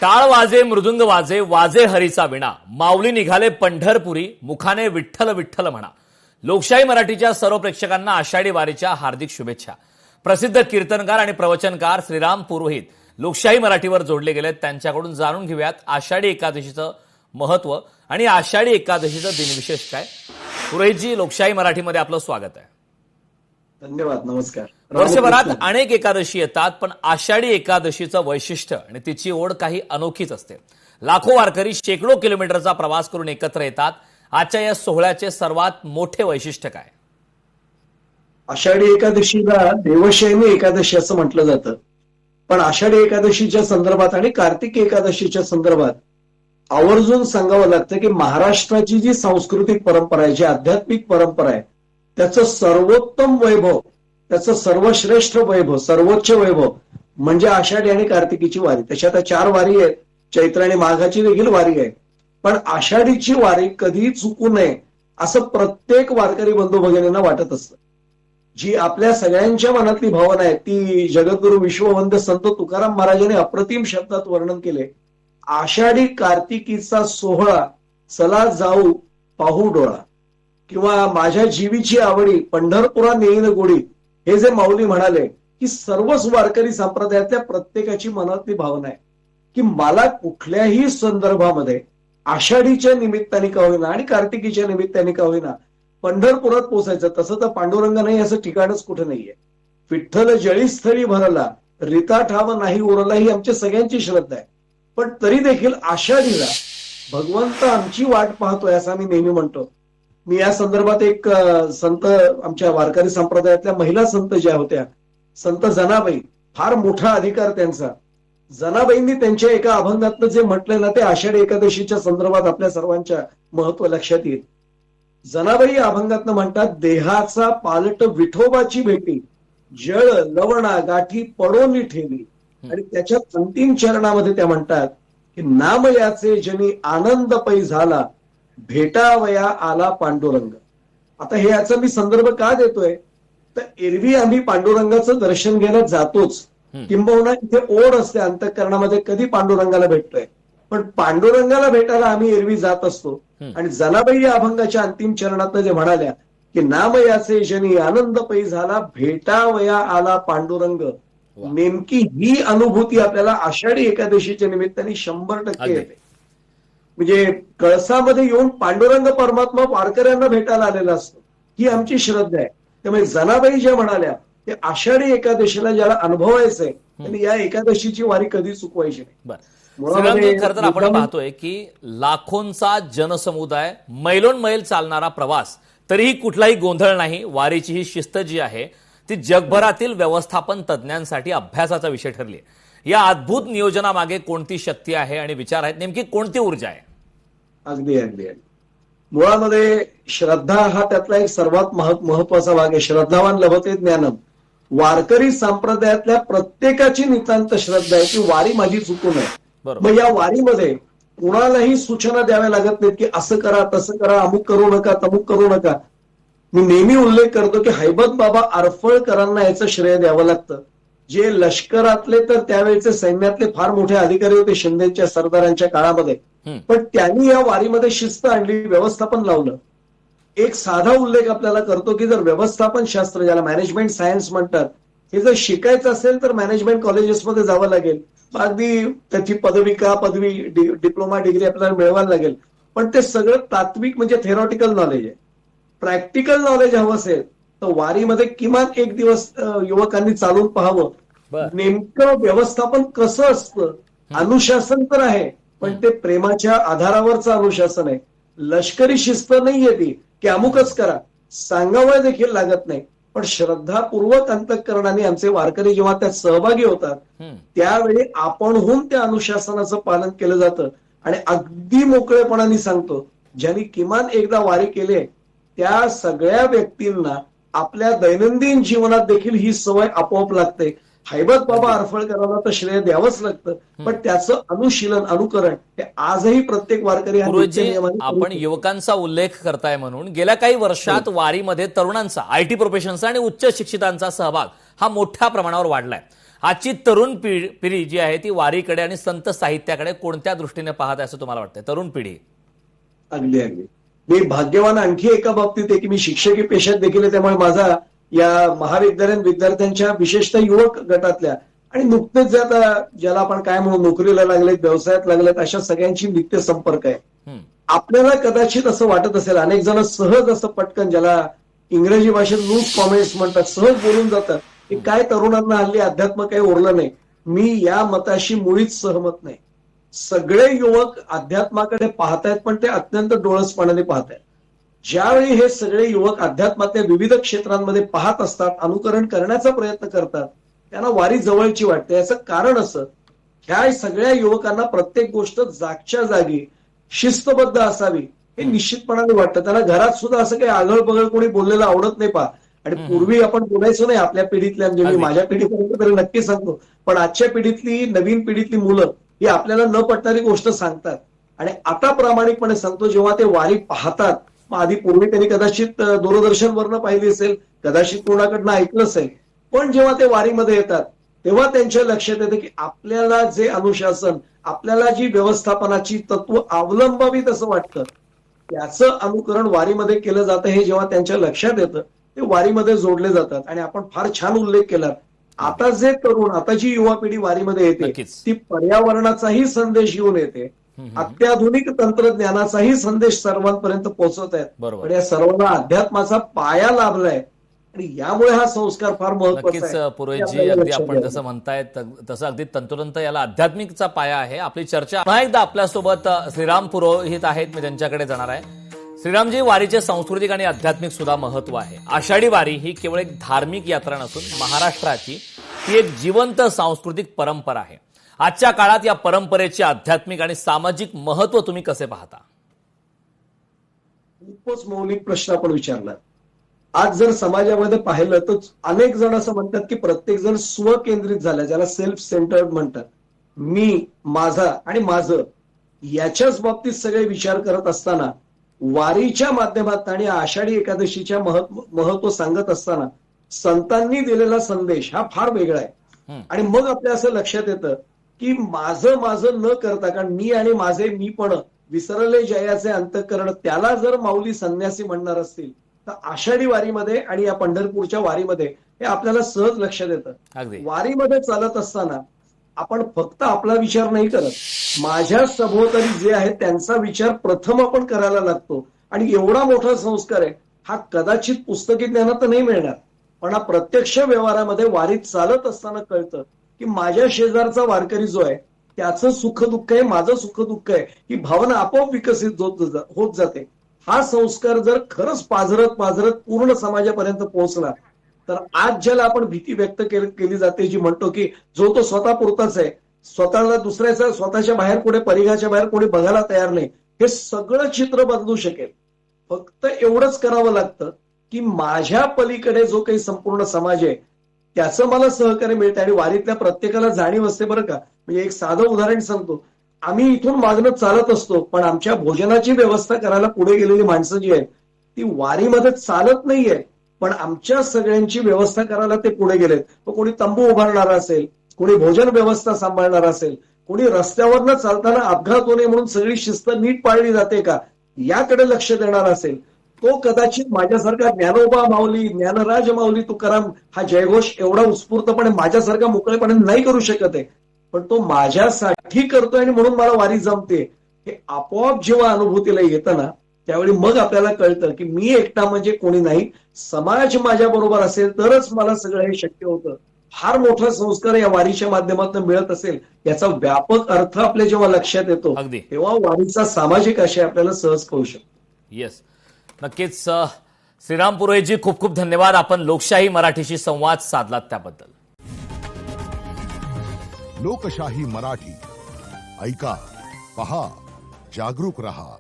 टाळ वाजे मृदुंग वाजे वाजे हरीचा विणा माऊली निघाले पंढरपुरी मुखाने विठ्ठल विठ्ठल म्हणा। लोकशाही मराठीच्या सर्व प्रेक्षकांना आषाढी वारीच्या हार्दिक शुभेच्छा। प्रसिद्ध कीर्तनकार आणि प्रवचनकार श्रीराम पुरोहित लोकशाही मराठीवर जोडले गेलेत, त्यांच्याकडून जाणून घेऊयात आषाढी एकादशीचं महत्त्व आणि आषाढी एकादशीचं दिनविशेष काय। पुरोहितजी, लोकशाही मराठीमध्ये आपलं स्वागत आहे। धन्यवाद, नमस्कार। वर्षभरात अनेक एकादशी येतात, पण आषाढी एकादशीचं वैशिष्ट्य आणि तिची ओढ काही अनोखीच असते। लाखो वारकरी शेकडो किलोमीटरचा प्रवास करून एकत्र येतात। आजच्या या सोहळ्याचे सर्वात मोठे वैशिष्ट्य काय? आषाढी एकादशीला देवशयनी एकादशी असं म्हटलं जातं, पण आषाढी एकादशीच्या संदर्भात आणि कार्तिक एकादशीच्या संदर्भात आवर्जून सांगावं लागतं की महाराष्ट्राची जी सांस्कृतिक परंपरा आहे, जी आध्यात्मिक परंपरा आहे, त्याचं सर्वोत्तम वैभव, त्याचं सर्वश्रेष्ठ वैभव, सर्वोच्च वैभव म्हणजे आषाढी आणि कार्तिकीची वारी। तशा त्या 4 वारी आहेत, चैत्र आणि माघाची देखील वारी आहे, पण आषाढीची वारी कधी चुकू नये असं प्रत्येक वारकरी बंधू भगिनींना वाटत असतं। जी आपल्या सगळ्यांच्या मनातली भावना आहे ती जगद्गुरु विश्ववंद्य संत तुकाराम महाराजांनी अप्रतिम शब्दात वर्णन केले। आषाढी कार्तिकीचा सोहळा चला जाऊ पाहू डोळा, किंवा माझ्या जीवीची आवडी पंढरपुरा नेईन गोडी, हे जे माऊली म्हणाले की सर्वच वारकरी संप्रदायातल्या प्रत्येकाची मनातली भावना आहे की मला कुठल्याही संदर्भामध्ये आषाढीच्या निमित्ताने का होईना आणि कार्तिकीच्या निमित्ताने का होईना पंढरपुरात पोहोचायचं। तसं तर पांडुरंग नाही असं ठिकाणच कुठे नाहीये। विठ्ठल जळीस्थळी भरला रीता ठाव नाही उरला, ही आमच्या सगळ्यांची श्रद्धा आहे, पण तरी देखील आषाढीला भगवंत आमची वाट पाहतोय असं आम्ही नेहमी म्हणतो। मी या संदर्भात एक संत, आमच्या वारकरी संप्रदायातल्या महिला संत ज्या होत्या, संत जनाबाई, फार मोठा अधिकार त्यांचा। जनाबाईंनी त्यांच्या एका अभंगातलं जे म्हटलं ना, ते आषाढी एकादशीच्या संदर्भात आपल्या सर्वांच्या महत्व लक्षात येईल। जनाबाई या अभंगातनं म्हणतात, देहाचा पालट विठोबाची भेटी, जळ लवणा गाठी पडोनी ठेवी। आणि त्याच्यात अंतिम चरणामध्ये त्या म्हणतात की नाम याचे जनी आनंद पै झाला, भेटावया आला पांडुरंग। आता हे याचा मी संदर्भ का देतोय, तर एरवी आम्ही पांडुरंगाचं दर्शन घ्यायला जातोच, किंबहुना इथे ओढ असते अंतःकरणामध्ये कधी पांडुरंगाला भेटतोय, पण पांडुरंगाला भेटायला आम्ही एरवी जात असतो। आणि जनाबाई या अभंगाच्या अंतिम चरणात जे म्हणाल्या की नाम याचे जनी आनंद पै झाला, भेटावया आला पांडुरंग, नेमकी ही अनुभूती आपल्याला आषाढी एकादशीच्या निमित्ताने 100% येते। म्हणजे कळसामध्ये येऊन पांडुरंग परमात्मा वारकऱ्यांना भेटायला आलेला असतो, ही आमची श्रद्धा आहे। त्यामुळे जनाबाई ज्या म्हणाल्या ते आषाढी एकादशीला ज्याला अनुभवायचंय त्यांनी या एकादशीची वारी कधी चुकवायची नाही। खरं तर आपण पाहतोय की लाखोंचा जनसमुदाय, मैलोन मैल चालणारा प्रवास, तरीही कुठलाही गोंधळ नाही। वारीची ही शिस्त जी आहे ती जगभरातील व्यवस्थापन तज्ञांसाठी अभ्यासाचा विषय ठरली आहे। या अद्भुत नियोजनामागे कोणती शक्ती आहे आणि विचार आहेत, नेमकी कोणती ऊर्जा आहे? अगदी अगदी मुळामध्ये श्रद्धा हा त्यातला एक सर्वात महत्वाचा भाग आहे। श्रद्धावान लभते ज्ञानम। वारकरी संप्रदायातल्या प्रत्येकाची नितांत श्रद्धा आहे की वारी माझी चुकू नये। मग या वारीमध्ये कुणालाही सूचना द्याव्या लागत नाहीत की असं करा तसं करा, अमुक करू नका तमुक करू नका। मी नेहमी उल्लेख करतो की हैबत बाबा आरफळकरांना याचं श्रेय द्यावं लागतं, जे लष्करातले तर त्यावेळेचे सैन्यातले फार मोठे अधिकारी होते शिंदेच्या सरदारांच्या काळामध्ये, पण त्यांनी या वारीमध्ये शिस्त आणली, व्यवस्थापन लावलं। एक साधा उल्लेख आपल्याला करतो की जर व्यवस्थापन शास्त्र, ज्याला मॅनेजमेंट सायन्स म्हणतात, हे जर शिकायचं असेल तर मॅनेजमेंट कॉलेजेसमध्ये जावं लागेल, अगदी त्याची पदवी डिप्लोमा डिग्री आपल्याला मिळवायला लागेल, पण ते सगळं तात्विक म्हणजे थेरॉटिकल नॉलेज आहे। प्रॅक्टिकल नॉलेज हवं असेल तर वारीमध्ये किमान एक दिवस युवकांनी चालून पाहावं, नेमकं व्यवस्थापन कसं असतं। अनुशासन तर आहे, पण ते प्रेमाच्या आधारावरचं अनुशासन आहे। लष्करी शिस्त नाहीये ती की अमुकच करा, सांगावं देखील लागत नाही, पण श्रद्धापूर्वक अंतःकरणाने आमचे वारकरी जेव्हा त्यात सहभागी होतात त्यावेळी आपणहून त्या अनुशासनाचं पालन केलं जातं। आणि अगदी मोकळेपणाने सांगतो, ज्यांनी किमान एकदा वारी केली त्या सगळ्या व्यक्तींना आपल्या दैनंदिन जीवनात देखील ही सवय आपोआप लागते। हैबत बाबा आरफळकरांना तर श्रेय द्यावंच लागतं, पण त्याचं अनुशीलन, अनुकरण हे आजही प्रत्येक वारकरी। आपण युवकांचा उल्लेख करताय म्हणून गेल्या काही वर्षात वारीमध्ये तरुणांचा, आयटी प्रोफेशनचा आणि उच्च शिक्षितांचा सहभाग हा मोठ्या प्रमाणावर वाढलाय। आजची तरुण पिढी जी आहे ती वारीकडे आणि संत साहित्याकडे कोणत्या दृष्टीने पाहत आहे असं तुम्हाला वाटतंय? तरुण पिढी अगदी अगदी मी भाग्यवान आणखी एका बाबतीत आहे की मी शिक्षकी पेशात देखील आहे, त्यामुळे माझा या महाविद्यालयीन विद्यार्थ्यांच्या विशेषतः युवक गटातल्या आणि नुकतेच जे आता ज्याला आपण काय म्हणू नोकरीला लागलेत, व्यवसायात लागलेत, अशा सगळ्यांची नित्य संपर्क आहे. आपल्याला कदाचित असं वाटत असेल, अनेक जण सहज असं पटकन, ज्याला इंग्रजी भाषेत लूज कॉमेंट्स म्हणतात, सहज बोलून जातात की काय तरुणांना हल्ली अध्यात्म काही उरलं नाही. मी या मताशी मुळीच सहमत नाही. सगळे युवक अध्यात्माकडे पाहतायत, पण ते अत्यंत डोळसपणाने पाहतायत. ज्यावेळी हे सगळे युवक अध्यात्मातल्या विविध क्षेत्रांमध्ये पाहत असतात, अनुकरण करण्याचा प्रयत्न करतात, त्यांना वारी जवळची वाटते. याचं कारण असं, ह्या सगळ्या युवकांना प्रत्येक गोष्ट जागच्या जागी शिस्तबद्ध असावी हे निश्चितपणाने वाटतं. त्यांना घरात सुद्धा असं काही आगळ बगळ कोणी बोललेलं आवडत नाही पहा. आणि पूर्वी आपण बोलायचो नाही आपल्या पिढीतल्या, म्हणजे मी माझ्या पिढीपर्यंत तरी नक्की सांगतो, पण आजच्या पिढीतली नवीन पिढीतली मुलं ही आपल्याला न पटणारी गोष्ट सांगतात. आणि आता प्रामाणिकपणे सांगतो, जेव्हा ते वारी पाहतात, मग आधी पूर्वी त्यांनी कदाचित दूरदर्शनवरनं पाहिली असेल, कदाचित कोणाकडनं ऐकलं असेल, पण जेव्हा ते वारीमध्ये येतात तेव्हा त्यांच्या लक्षात येतं की आपल्याला जे अनुशासन, आपल्याला जी व्यवस्थापनाची तत्व अवलंबावीत असं वाटतं, त्याचं अनुकरण वारीमध्ये केलं जातं. हे जेव्हा त्यांच्या लक्षात येतं ते वारीमध्ये जोडले जातात. आणि आपण फार छान उल्लेख केला, आता जे तरुण, आता जी युवा पिढी वारीमध्ये येते ती पर्यावरणाचाही संदेश घेऊन येते, अत्याधुनिक तंत्रज्ञानाचाही संदेश सर्वांपर्यंत पोहोचवत आहेत. पण या सर्वांना अध्यात्माचा पाया लाभलाय आणि यामुळे हा संस्कार फार महत्त्वाचा आहे. नक्कीच पुरोहितजी, अगदी आपण जसं म्हणतायत तसं अगदी तंतोतंत याला आध्यात्मिकचा पाया आहे. आपली चर्चा पुन्हा एकदा आपल्यासोबत श्रीराम पुरोहित आहेत, मी त्यांच्याकडे जाणार आहे. श्रीरामजी, वारीचे सांस्कृतिक आणि आध्यात्मिक सुद्धा महत्व आहे. आषाढी वारी ही केवळ एक धार्मिक यात्रा नसून महाराष्ट्राची ही एक जिवंत सांस्कृतिक परंपरा आहे. आजच्या काळात या परंपरेचे आध्यात्मिक आणि सामाजिक महत्व तुम्ही कसे पाहता? खूपच मौलिक प्रश्न आपण विचारला. आज जर समाजामध्ये पाहिलं तर अनेक जण असं म्हणतात की प्रत्येक जण स्वकेंद्रित झाला, ज्याला सेल्फ सेंटर्ड म्हणतात. मी, माझा आणि माझं याच्याच बाबतीत सगळे विचार करत असताना वारीच्या माध्यमातून आणि आषाढी एकादशीच्या महत्व सांगत असताना संतांनी दिलेला संदेश हा फार वेगळा आहे. आणि मग आपल्या असं लक्षात येतं की माझं न करता, कारण मी आणि माझे मी पण विसरले जयाचे अंतःकरण, त्याला जर माऊली संन्यासी म्हणणार असतील तर आषाढी वारीमध्ये आणि या पंढरपूरच्या वारीमध्ये हे आपल्याला सहज लक्षात येतं. वारीमध्ये चालत असताना आपण फक्त आपला विचार नाही करत, माझ्या सभोवताली जे आहेत त्यांचा विचार प्रथम आपण करायला लागतो. आणि एवढा मोठा संस्कार आहे हा कदाचित पुस्तकी ज्ञानात नाही मिळणार, पण हा प्रत्यक्ष व्यवहारामध्ये वारीत चालत असताना कळतं की माझ्या शेजारचा वारकरी जो आहे त्याचं सुख दुःख आहे, माझं सुख दुःख आहे, ही भावना आपोआप विकसित होत जाते. हा संस्कार जर खरंच पाझरत पूर्ण समाजापर्यंत पोहोचला तर आज ज्याला आपण भीती व्यक्त केली जाते, जी म्हणतो की जो तो स्वतः पुरताच आहे, स्वतःला दुसऱ्याचा, स्वतःच्या बाहेर पुढे, परिघाच्या बाहेर कोणी बघायला तयार नाही, हे सगळं चित्र बदलू शकेल. फक्त एवढंच करावं लागतं की माझ्या पलीकडे जो काही संपूर्ण समाज आहे त्याचं मला सहकार्य मिळतं. आणि वारीतल्या प्रत्येकाला जाणीव असते बरं का. म्हणजे एक साधं उदाहरण सांगतो, आम्ही इथून मागणं चालत असतो, पण आमच्या भोजनाची व्यवस्था करायला पुढे गेलेली माणसं जी आहेत ती वारीमध्ये चालत नाहीये, पण आमच्या सगळ्यांची व्यवस्था करायला ते पुढे गेलेत. मग कोणी तंबू उभारणारा असेल, कोणी भोजन व्यवस्था सांभाळणार असेल, कोणी रस्त्यावरनं चालताना अपघात होणे म्हणून सगळी शिस्त नीट पाळली जाते का याकडे लक्ष देणार असेल, तो कदाचित माझ्यासारखा ज्ञानोबा माऊली, ज्ञानराज माऊली तुकाराम हा जयघोष एवढा उत्स्फूर्तपणे माझ्यासारखा मोकळेपणे नाही करू शकत आहे, पण तो माझ्यासाठी करतोय आणि म्हणून मला वारी जमते. हे आपोआप जेव्हा अनुभूतीला येतं ना त्यावेळी मग आपल्याला कळतं की मी एकटा म्हणजे कोणी नाही, समाज माझ्या बरोबर असेल तरच मला सगळं हे शक्य होतं. फार मोठा संस्कार या वारीच्या माध्यमातून मिळत असेल याचा व्यापक अर्थ आपल्या जेव्हा लक्षात येतो तेव्हा वारीचा सामाजिक आशय आपल्याला सहज कळू शकतो. येस, नक्कीच. श्रीराम पुरोहितजी, खूप खूप धन्यवाद. आपण लोकशाही मराठीशी संवाद साधलात त्याबद्दल. लोकशाही मराठी ऐका, पहा, जागरूक रहा.